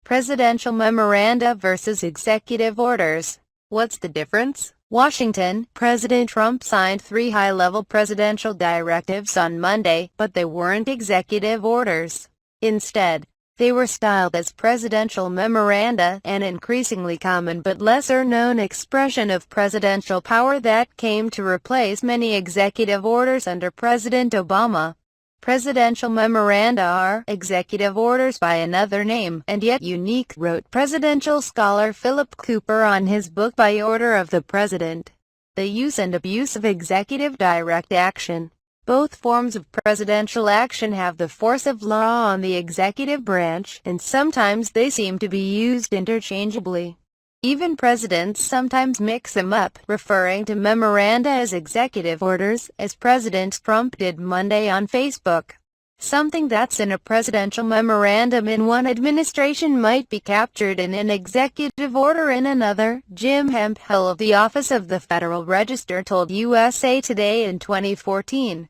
Presidential memoranda versus executive orders. What's the difference? Washington, President Trump signed 3 high-level presidential directives on Monday, but they weren't executive orders. Instead, they were styled as presidential memoranda, an increasingly common but lesser-known expression of presidential power that came to replace many executive orders under President Obama. Presidential memoranda are executive orders by another name, and yet unique, wrote presidential scholar Philip Cooper on his book By Order of the President: The Use and Abuse of Executive Direct Action. Both forms of presidential action have the force of law on the executive branch, and sometimes they seem to be used interchangeably. Even presidents sometimes mix them up, referring to memoranda as executive orders, as President Trump did Monday on Facebook. Something that's in a presidential memorandum in one administration might be captured in an executive order in another, Jim Hemphill of the Office of the Federal Register told USA Today in 2014.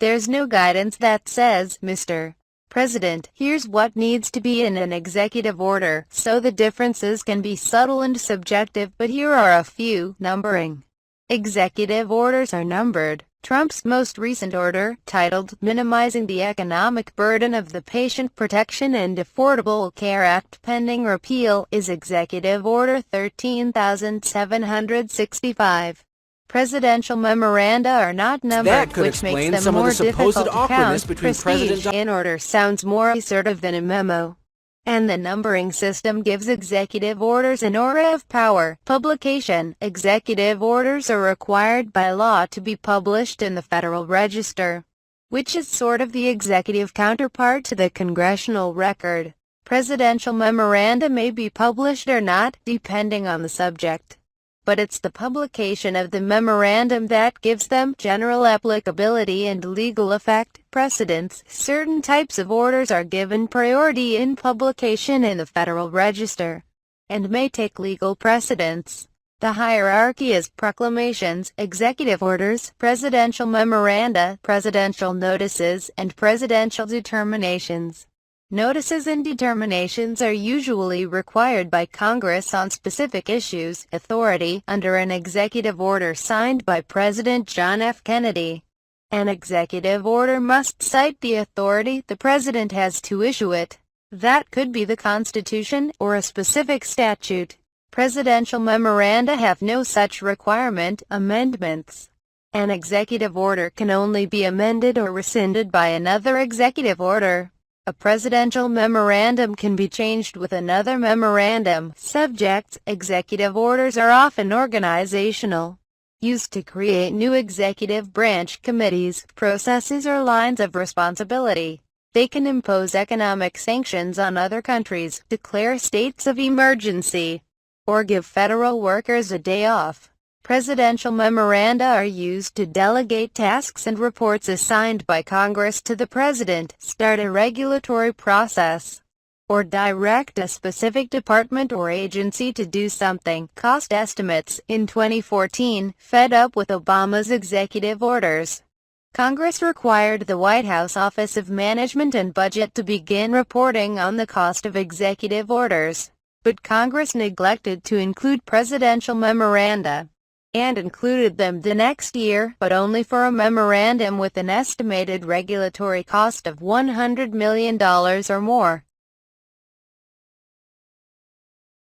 There's no guidance that says, Mr. President, here's what needs to be in an executive order, so the differences can be subtle and subjective, but here are a few. Numbering. Executive orders are numbered. Trump's most recent order, titled Minimizing the Economic Burden of the Patient Protection and Affordable Care Act pending repeal, is Executive Order 13,765. Presidential memoranda are not numbered, which makes them more difficult to count. Prestige in order sounds more assertive than a memo, and the numbering system gives executive orders an aura of power. Publication. Executive orders are required by law to be published in the Federal Register, which is sort of the executive counterpart to the Congressional Record. Presidential memoranda may be published or not, depending on the subject, but it's the publication of the memorandum that gives them general applicability and legal effect. Precedence. Certain types of orders are given priority in publication in the Federal Register, and may take legal precedence. The hierarchy is proclamations, executive orders, presidential memoranda, presidential notices, and presidential determinations. Notices and determinations are usually required by Congress on specific issues. Authority. Under an executive order signed by President John F. Kennedy, an executive order must cite the authority the president has to issue it. That could be the Constitution or a specific statute. Presidential memoranda have no such requirement. Amendments. An executive order can only be amended or rescinded by another executive order. A presidential memorandum can be changed with another memorandum. Subjects. Executive orders are often organizational, used to create new executive branch committees, processes, or lines of responsibility. They can impose economic sanctions on other countries, declare states of emergency, or give federal workers a day off. Presidential memoranda are used to delegate tasks and reports assigned by Congress to the president, start a regulatory process, or direct a specific department or agency to do something. Cost estimates. In 2014, fed up with Obama's executive orders, Congress required the White House Office of Management and Budget to begin reporting on the cost of executive orders, but Congress neglected to include presidential memoranda, and included them the next year, but only for a memorandum with an estimated regulatory cost of $100 million or more.